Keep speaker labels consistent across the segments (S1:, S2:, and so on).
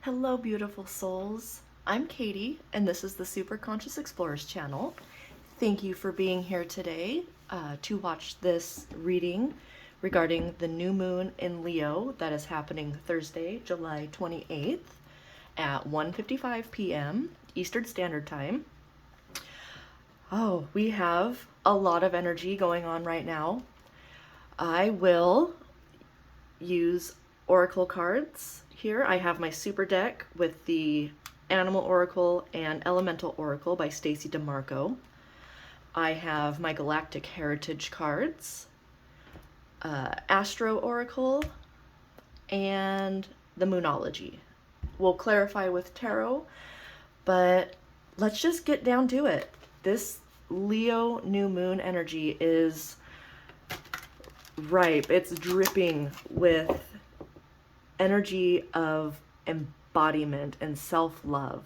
S1: Hello, beautiful souls. I'm Katie, and this is the Super Conscious Explorers channel. Thank you for being here today to watch this reading regarding the new moon in Leo that is happening Thursday, July 28th at 1:55 p.m. Eastern Standard Time. Oh, we have a lot of energy going on right now. I will use oracle cards here. I have my super deck with the Animal Oracle and Elemental Oracle by Stacey DeMarco. I have my Galactic Heritage cards, Astro Oracle, and the Moonology. We'll clarify with Tarot, but let's just get down to it. This Leo new moon energy is ripe. It's dripping with energy of embodiment and self-love.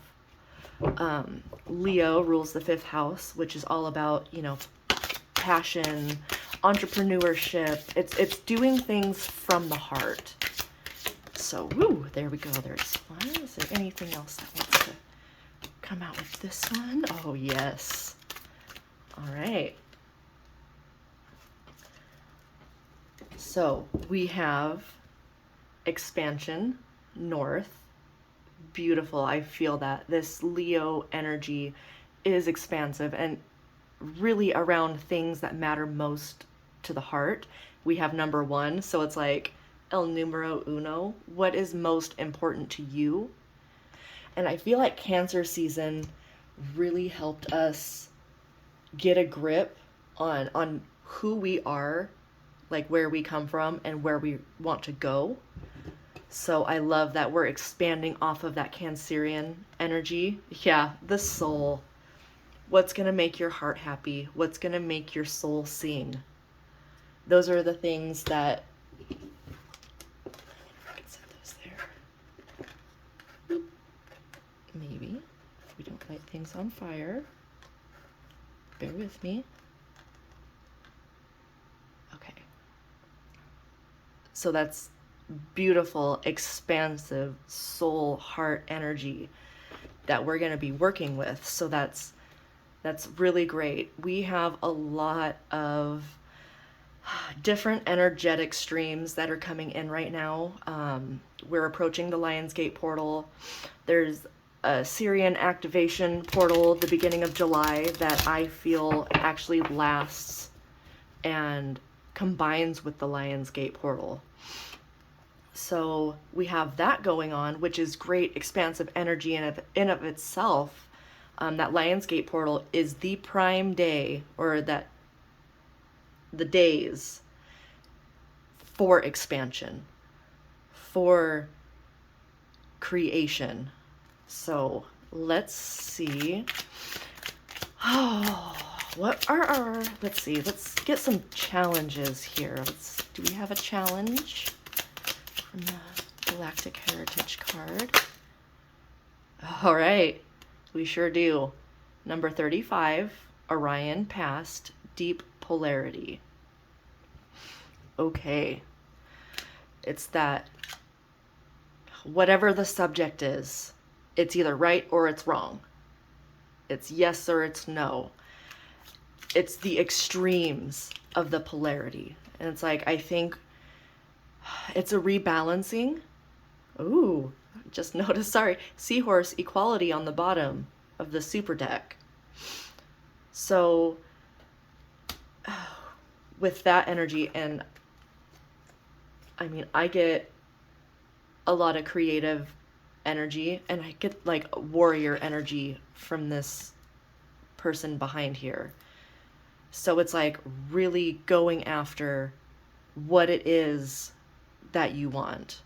S1: Leo rules the 5th house, which is all about, passion, entrepreneurship. It's doing things from the heart. So, woo, there we go. There's one. Is there anything else that wants to come out with this one? Oh, yes. All right. So we have expansion, north. Beautiful. I feel that this Leo energy is expansive and really around things that matter most to the heart. We have number 1, so it's like el numero uno. What is most important to you? And I feel like Cancer season really helped us get a grip on who we are, like where we come from and where we want to go. So I love that we're expanding off of that Cancerian energy. Yeah, the soul. What's going to make your heart happy? What's going to make your soul sing? Those are the things that... I can set those there. Maybe. If we don't light things on fire. Bear with me. Okay. So that's beautiful, expansive soul heart energy that we're going to be working with. So that's really great. We have a lot of different energetic streams that are coming in right now. We're approaching the Lionsgate portal. There's a Syrian activation portal at the beginning of July that I feel actually lasts and combines with the Lionsgate portal. So we have that going on, which is great expansive energy in of itself. That Lionsgate portal is the prime day, or the days for expansion, for creation. So let's see. Oh, what are our, let's see, let's get some challenges here. Do we have a challenge from the Galactic Heritage card? All right, we sure do. Number 35, Orion Past, Deep Polarity. Okay, it's that whatever the subject is, it's either right or it's wrong. It's yes or it's no. It's the extremes of the polarity. And it's like, I think it's a rebalancing. Ooh, just noticed, sorry, seahorse equality on the bottom of the super deck. So with that energy, and I mean, I get a lot of creative energy, and I get like warrior energy from this person behind here. So it's like really going after what it is that you want.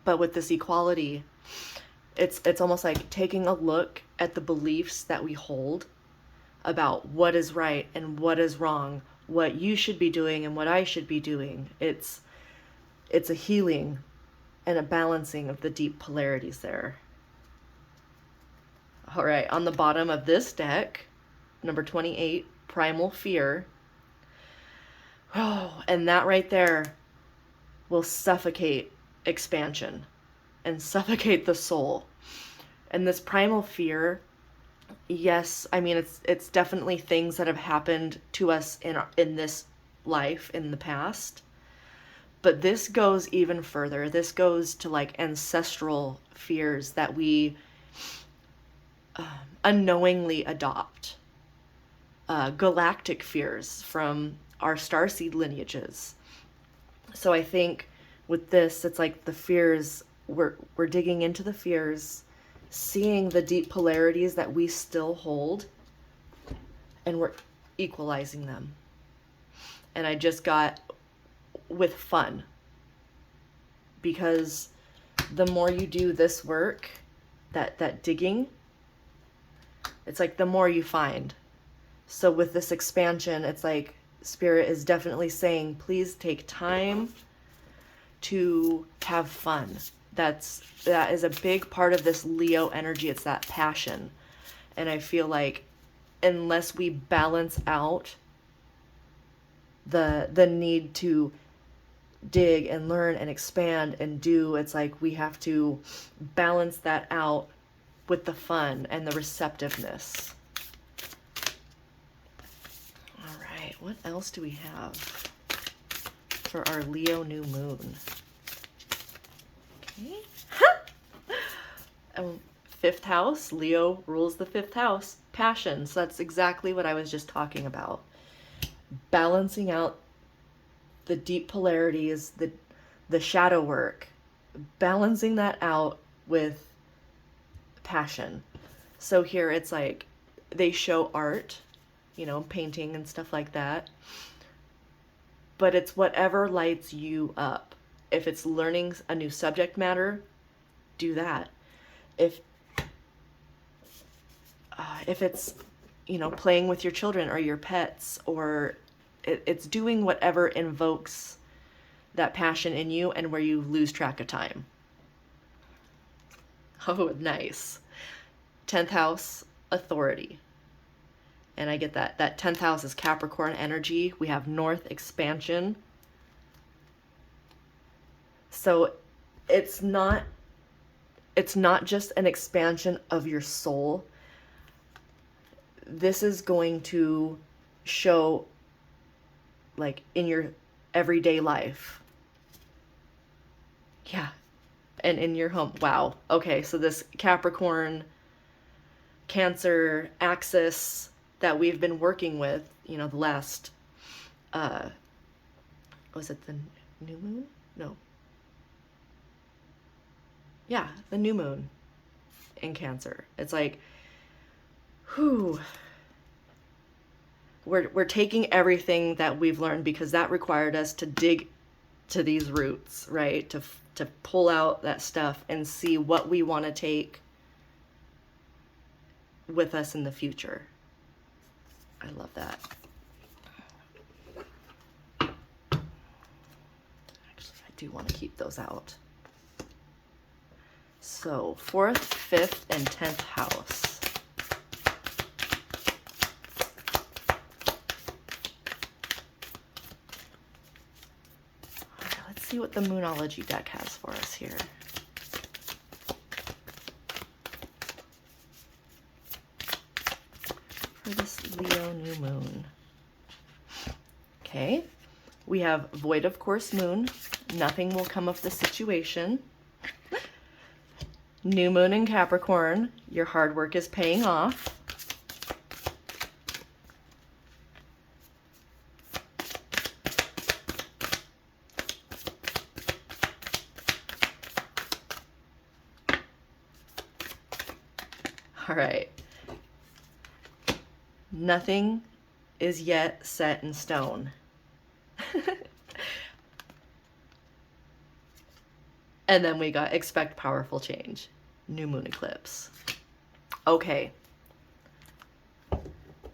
S1: But with this equality, it's almost like taking a look at the beliefs that we hold about what is right and what is wrong, what you should be doing and what I should be doing. It's a healing and a balancing of the deep polarities there. All right, on the bottom of this deck, number 28, Primal Fear. Oh, and that right there will suffocate expansion and suffocate the soul. And this primal fear, yes, I mean it's definitely things that have happened to us in this life in the past. But this goes even further. This goes to like ancestral fears that we unknowingly adopt. Galactic fears from our starseed lineages. So I think with this, it's like the fears, we're digging into the fears, seeing the deep polarities that we still hold, and we're equalizing them. And I just got with fun, because the more you do this work, that digging, it's like the more you find. So with this expansion, it's like Spirit is definitely saying, please take time to have fun. That is a big part of this Leo energy. It's that passion. And I feel like unless we balance out the need to dig and learn and expand and do, it's like we have to balance that out with the fun and the receptiveness. All right, what else do we have for our Leo new moon? Okay. Fifth house, Leo rules the fifth house, passion. So that's exactly what I was just talking about. Balancing out the deep polarities, the shadow work, balancing that out with passion. So here it's like they show art, painting and stuff like that. But it's whatever lights you up. If it's learning a new subject matter, do that. If it's, playing with your children or your pets, or it's doing whatever invokes that passion in you and where you lose track of time. Oh, nice. 10th house, authority. And I get that. That 10th house is Capricorn energy. We have North, expansion. So it's not just an expansion of your soul. This is going to show like in your everyday life. Yeah. And in your home. Wow. Okay. So this Capricorn, Cancer axis that we've been working with, the last, was it the new moon? No. Yeah. The new moon in Cancer. It's like, whew. We're taking everything that we've learned, because that required us to dig to these roots, right? To pull out that stuff and see what we want to take with us in the future. I love that. Actually, I do want to keep those out. So 4th, 5th, and 10th house. See what the Moonology deck has for us here. For this Leo new moon. Okay, we have void of course moon. Nothing will come of the situation. New moon in Capricorn. Your hard work is paying off. All right. Nothing is yet set in stone. And then we got expect powerful change. New moon eclipse. Okay.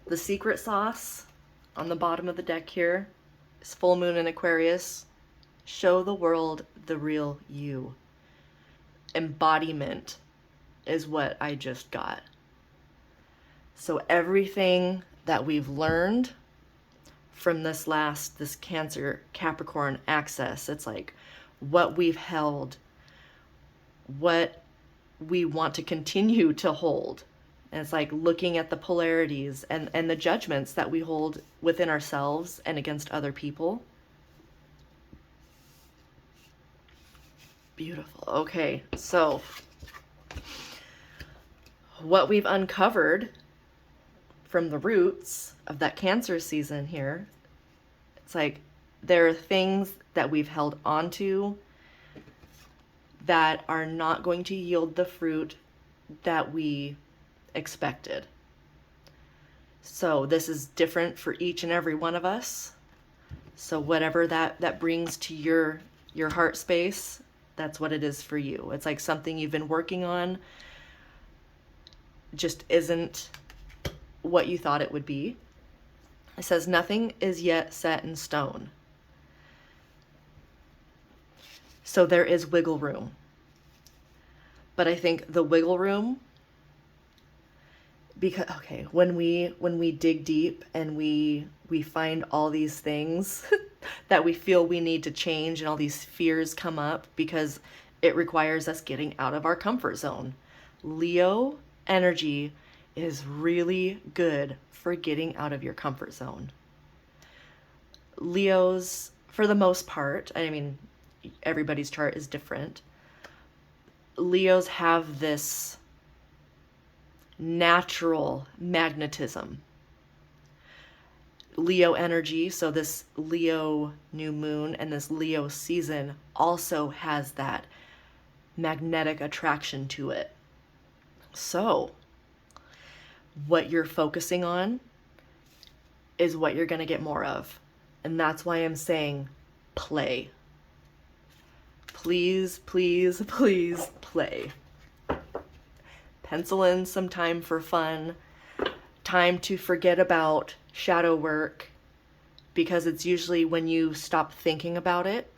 S1: The secret sauce on the bottom of the deck here is full moon in Aquarius. Show the world the real you. Embodiment is what I just got. So everything that we've learned from this Cancer Capricorn axis, it's like what we've held, what we want to continue to hold. And it's like looking at the polarities and the judgments that we hold within ourselves and against other people. Beautiful. Okay, so what we've uncovered from the roots of that Cancer season here, it's like there are things that we've held onto that are not going to yield the fruit that we expected. So this is different for each and every one of us. So whatever that brings to your heart space, that's what it is for you. It's like something you've been working on just isn't what you thought it would be. It says nothing is yet set in stone. So there is wiggle room. But I think the wiggle room, because okay, when we dig deep and we find all these things that we feel we need to change, and all these fears come up because it requires us getting out of our comfort zone. Leo energy is really good for getting out of your comfort zone. Leos, for the most part, I mean, everybody's chart is different. Leos have this natural magnetism. Leo energy, so this Leo new moon and this Leo season also has that magnetic attraction to it. So, what you're focusing on is what you're going to get more of. And that's why I'm saying play. Please, please, please play. Pencil in some time for fun, time to forget about shadow work, because it's usually when you stop thinking about it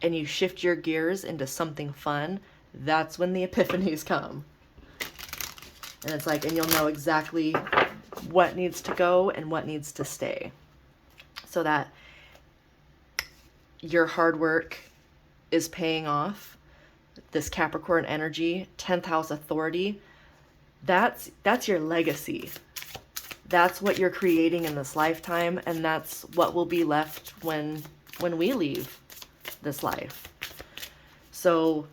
S1: and you shift your gears into something fun, that's when the epiphanies come. And it's like, and you'll know exactly what needs to go and what needs to stay, so that your hard work is paying off. This Capricorn energy, 10th house authority, that's your legacy. That's what you're creating in this lifetime, and that's what will be left when we leave this life. So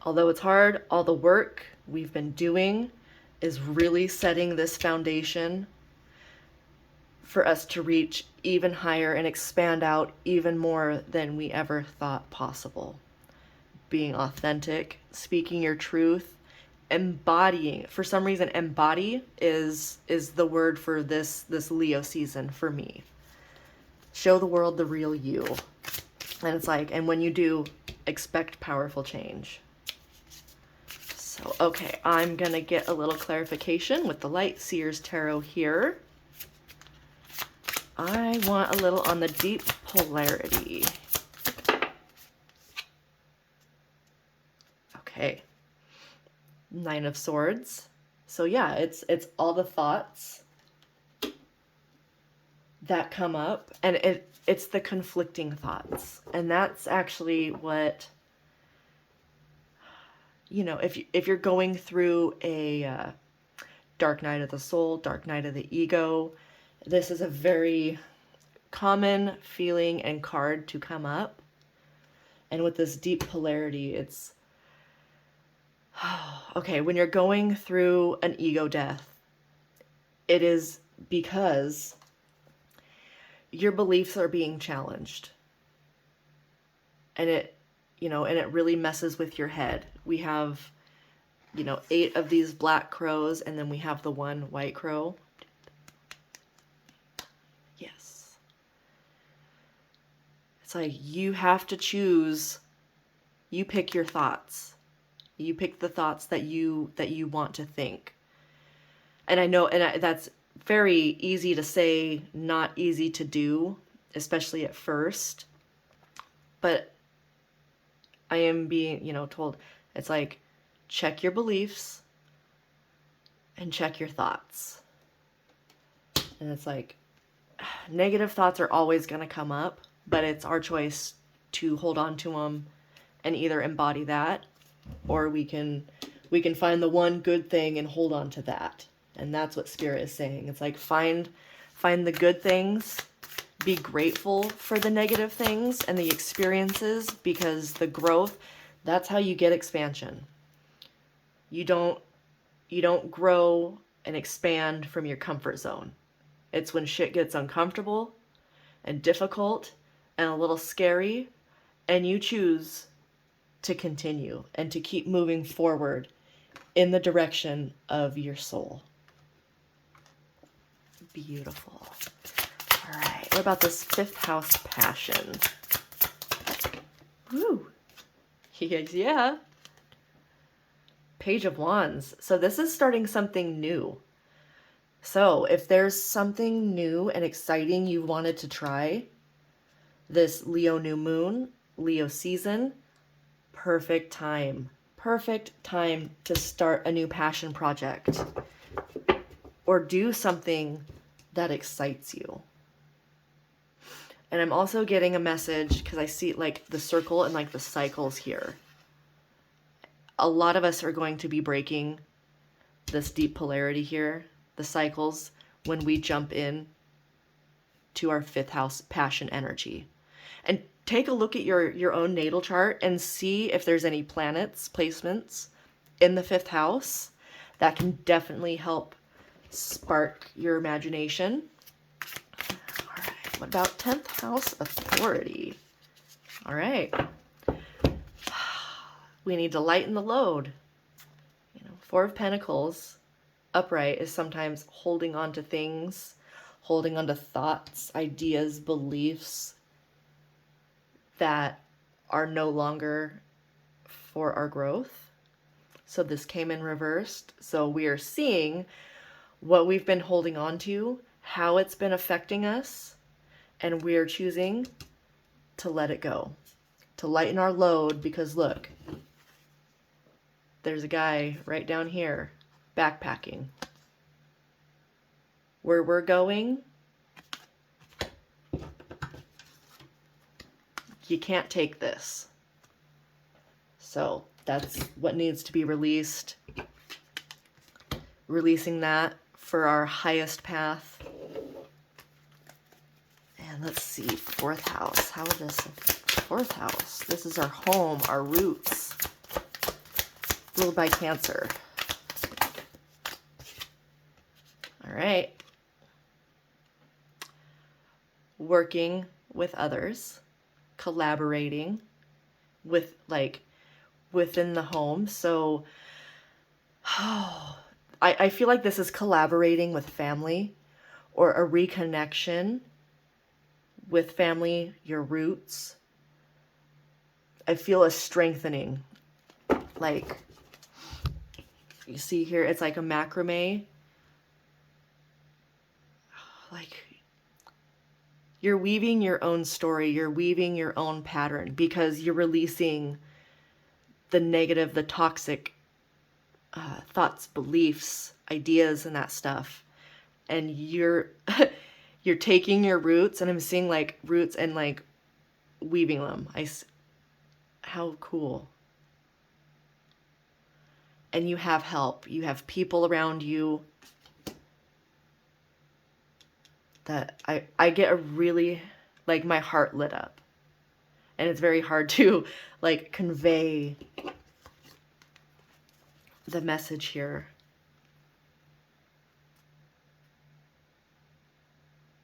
S1: although it's hard, all the work we've been doing is really setting this foundation for us to reach even higher and expand out even more than we ever thought possible. Being authentic, speaking your truth, embodying. For some reason, embody is the word for this Leo season for me. Show the world the real you. And it's like, and when you do, expect powerful change. So, okay, I'm gonna get a little clarification with the Light Seers Tarot here. I want a little on the deep polarity. Okay. Nine of Swords. So yeah, it's all the thoughts that come up, and it's the conflicting thoughts. And that's actually what, you know, if you're going through a dark night of the soul, dark night of the ego, this is a very common feeling and card to come up. And with this deep polarity, it's okay, when you're going through an ego death, it is because your beliefs are being challenged. And it really messes with your head. We have, 8 of these black crows, and then we have the one white crow. Yes. It's like you have to choose. You pick your thoughts. You pick the thoughts that you want to think. And I know, that's very easy to say, not easy to do, especially at first. But I am being, told, it's like, check your beliefs and check your thoughts. And it's like, negative thoughts are always going to come up, but it's our choice to hold on to them and either embody that or we can find the one good thing and hold on to that. And that's what Spirit is saying. It's like find the good things, be grateful for the negative things and the experiences, because the growth, that's how you get expansion. You don't grow and expand from your comfort zone. It's when shit gets uncomfortable and difficult and a little scary, and you choose to continue and to keep moving forward in the direction of your soul. Beautiful. All right, what about this fifth house passion? Woo. Yeah. Page of Wands. So this is starting something new. So if there's something new and exciting you wanted to try, this Leo new moon, Leo season, perfect time. Perfect time to start a new passion project or do something that excites you. And I'm also getting a message because I see like the circle and like the cycles here. A lot of us are going to be breaking this deep polarity here, the cycles, when we jump in to our fifth house passion energy. And take a look at your own natal chart and see if there's any planets, placements in the fifth house that can definitely help spark your imagination. All right, what about 10th house authority? All right. We need to lighten the load. Four of Pentacles upright is sometimes holding on to things, holding on to thoughts, ideas, beliefs that are no longer for our growth. So this came in reversed. So we are seeing what we've been holding on to, how it's been affecting us, and we are choosing to let it go, to lighten our load, because look, there's a guy right down here backpacking. Where we're going, you can't take this. So that's what needs to be released. Releasing that for our highest path. And let's see, fourth house. How is this? Fourth house. This is our home, our roots. Ruled by Cancer. All right. Working with others, collaborating with within the home. So I feel like this is collaborating with family or a reconnection with family, your roots. I feel a strengthening. Like, you see here, it's like a macrame. Like, you're weaving your own story. You're weaving your own pattern because you're releasing the negative, the toxic thoughts, beliefs, ideas, and that stuff. And you're you're taking your roots, and I'm seeing like roots and like weaving them. How cool. And you have help. You have people around you that I get a really, like, my heart lit up. And it's very hard to like convey the message here.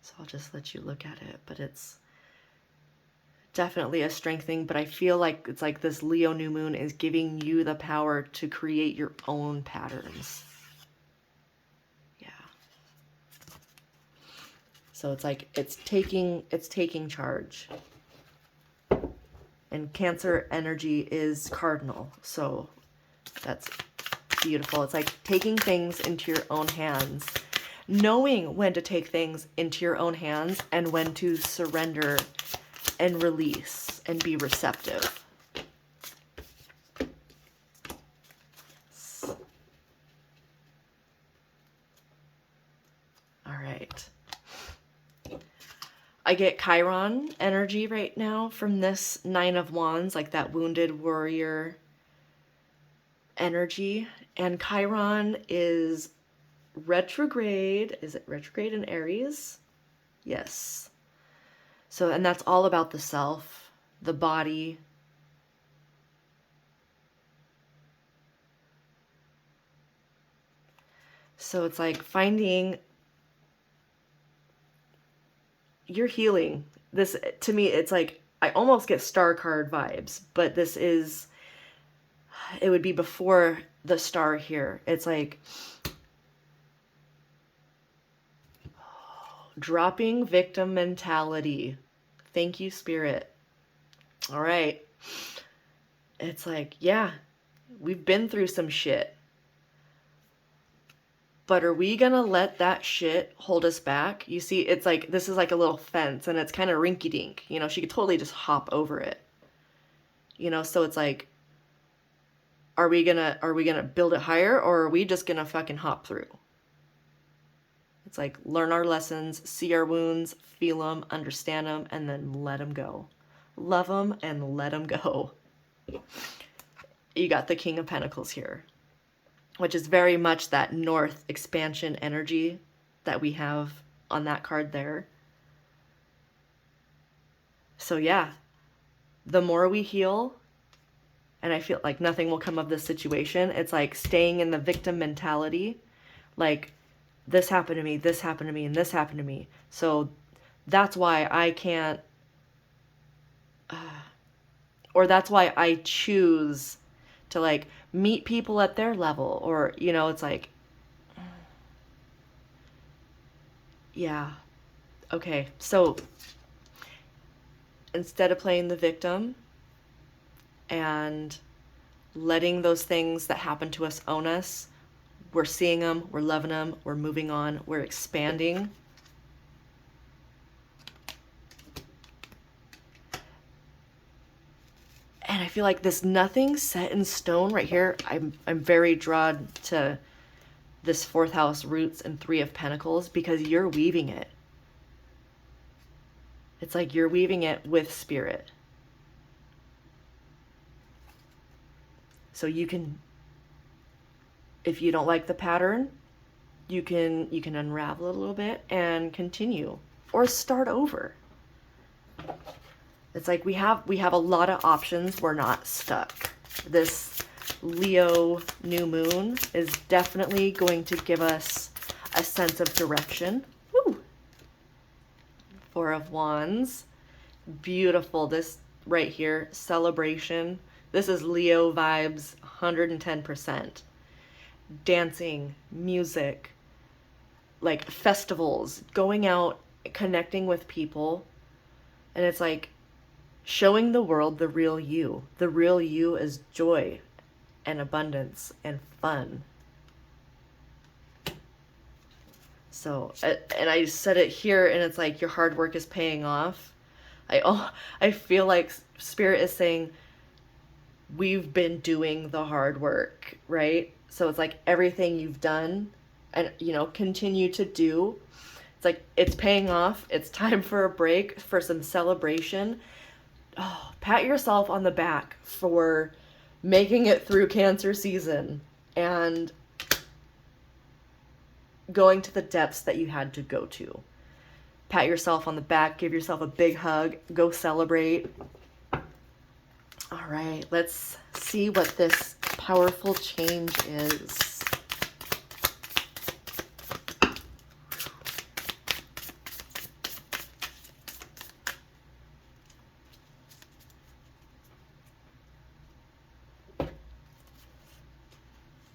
S1: So I'll just let you look at it, but it's definitely a strengthening, but I feel like it's like this Leo new moon is giving you the power to create your own patterns. Yeah. So it's like it's taking charge. And Cancer energy is cardinal. So that's beautiful. It's like taking things into your own hands, knowing when to take things into your own hands and when to surrender and release and be receptive. All right. I get Chiron energy right now from this Nine of Wands, like that wounded warrior, energy, and Chiron is retrograde. Is it retrograde in Aries? Yes. So, and that's all about the self, the body. So it's like finding your healing. This, to me, it's like, I almost get star card vibes, but this is, it would be before the star here. It's like dropping victim mentality. Thank you, Spirit. All right. It's like, yeah, we've been through some shit. But are we gonna let that shit hold us back? You see, it's like, this is like a little fence and it's kind of rinky dink. You know, she could totally just hop over it. You know, so it's like, are we gonna build it higher, or are we just gonna fucking hop through? It's like, learn our lessons, see our wounds, feel them, understand them, and then let them go. Love them and let them go. You got the King of Pentacles here, which is very much that North expansion energy that we have on that card there. So yeah, the more we heal, and I feel like nothing will come of this situation, it's like staying in the victim mentality, like, this happened to me, this happened to me, and this happened to me. So that's why I can't, or that's why I choose to like meet people at their level, or, you know, it's like, yeah, okay. So instead of playing the victim and letting those things that happen to us own us, we're seeing them, we're loving them, we're moving on, we're expanding. And I feel like this nothing set in stone right here. I'm very drawn to this 4th house roots and 3 of Pentacles, because you're weaving it. It's like you're weaving it with spirit. So you can, if you don't like the pattern, you can unravel it a little bit and continue, or start over. It's like we have a lot of options. We're not stuck. This Leo new moon is definitely going to give us a sense of direction. Woo! 4 of Wands. Beautiful. This right here, celebration. This is Leo vibes 110%. Dancing, music, like festivals, going out, connecting with people. And it's like showing the world the real you. The real you is joy and abundance and fun. So, and I said it here, and it's like your hard work is paying off. I feel like Spirit is saying we've been doing the hard work, right? So it's like everything you've done and, you know, continue to do, it's like it's paying off. It's time for a break, for some celebration. Oh, pat yourself on the back for making it through Cancer season and going to the depths that you had to go to. Pat yourself on the back, give yourself a big hug, go celebrate. All right, let's see what this powerful change is.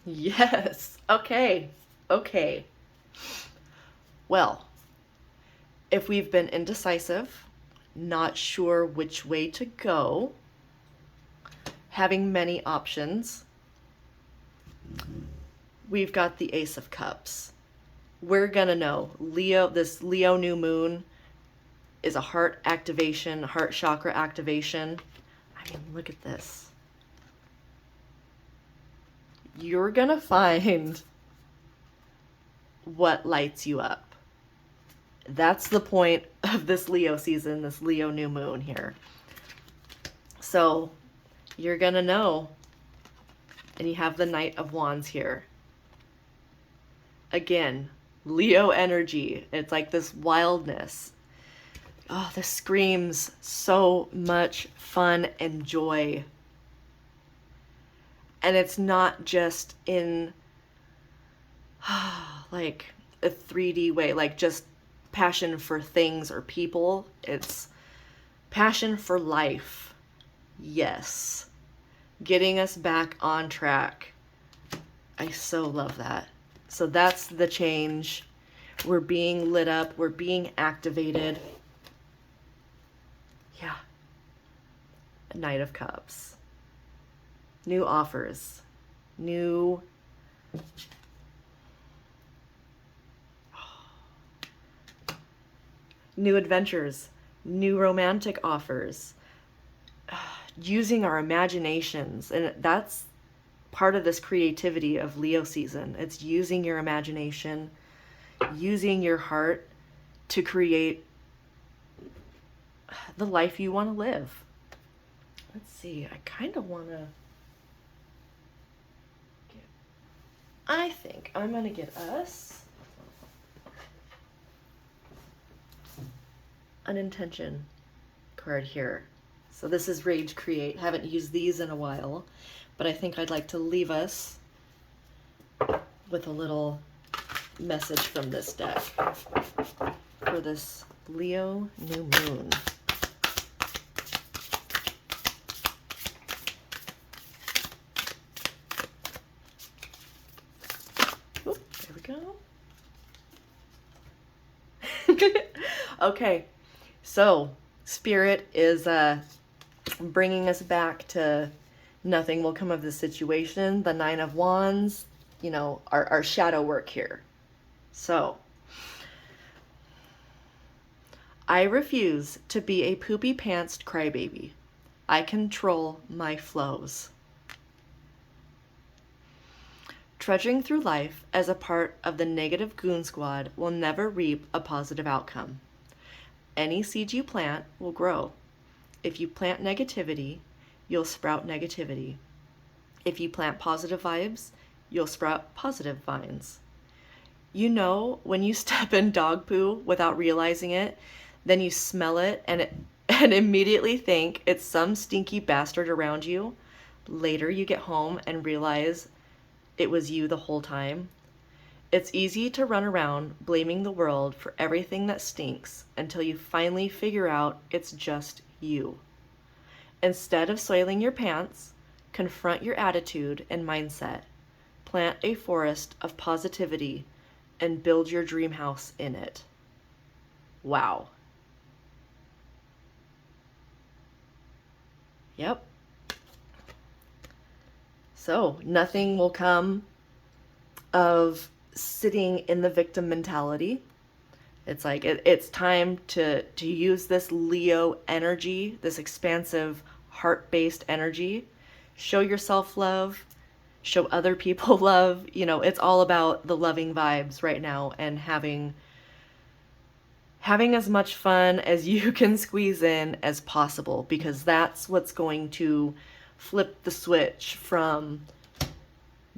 S1: Yes. Okay. Okay. Well, if we've been indecisive, not sure which way to go, having many options, we've got the Ace of Cups. We're gonna know. Leo, this Leo new moon is a heart activation, heart chakra activation. I mean, look at this. You're gonna find what lights you up. That's the point of this Leo season, this Leo new moon here. So you're gonna know And you have the Knight of Wands here. Again, Leo energy. It's like this wildness. Oh, this screams so much fun and joy. And it's not just in like a 3D way, like just passion for things or people. It's passion for life. Yes. Getting us back on track. I so love that. So that's the change. We're being lit up. We're being activated. Yeah. Knight of Cups. New offers. New adventures, new romantic offers, using our imaginations. And that's part of this creativity of Leo season. It's using your imagination, using your heart to create the life you want to live. Let's see, I kind of want to I think I'm going to get us an intention card here. So this is Rage Create. Haven't used these in a while, but I think I'd like to leave us with a little message from this deck for this Leo new moon. Oop, there we go. Okay, so Spirit is bringing us back to nothing will come of this situation. The Nine of Wands, you know, our shadow work here. So, I refuse to be a poopy pantsed crybaby. I control my flows. Trudging through life as a part of the negative goon squad will never reap a positive outcome. Any seed you plant will grow. If you plant negativity, you'll sprout negativity. If you plant positive vibes, you'll sprout positive vines. You know when you step in dog poo without realizing it, then you smell it and immediately think it's some stinky bastard around you. Later you get home and realize it was you the whole time. It's easy to run around blaming the world for everything that stinks until you finally figure out it's just you. Instead of soiling your pants, confront your attitude and mindset. Plant a forest of positivity and build your dream house in it. Wow. Yep. So nothing will come of sitting in the victim mentality. It's like it's time to use this Leo energy, this expansive heart-based energy. Show yourself love, show other people love. You know, it's all about the loving vibes right now and having as much fun as you can squeeze in as possible, because that's what's going to flip the switch from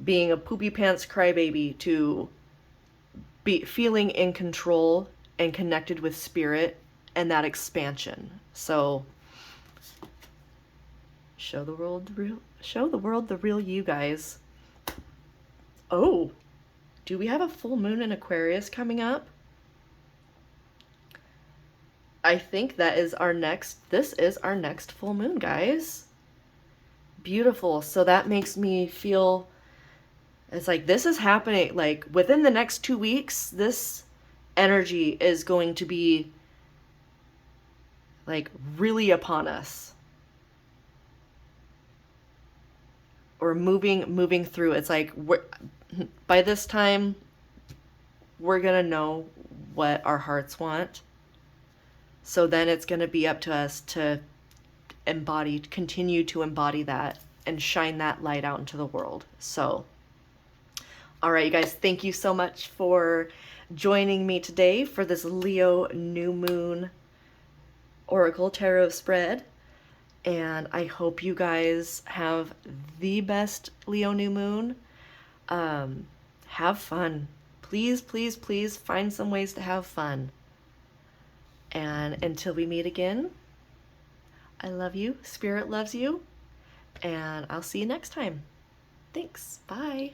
S1: being a poopy pants crybaby to be feeling in control and connected with spirit and that expansion. So show the world the real you, guys. Oh, do we have a full moon in Aquarius coming up? I think this is our next full moon, guys. Beautiful. So that makes me feel it's like this is happening like within the next 2 weeks. This energy is going to be like really upon us, or moving through. It's like by this time we're gonna know what our hearts want. So then it's gonna be up to us to continue to embody that and shine that light out into the world. So, all right, you guys, thank you so much for joining me today for this Leo new moon Oracle Tarot spread. And I hope you guys have the best Leo new moon. Have fun. Please, please, please find some ways to have fun. And until we meet again, I love you. Spirit loves you. And I'll see you next time. Thanks. Bye.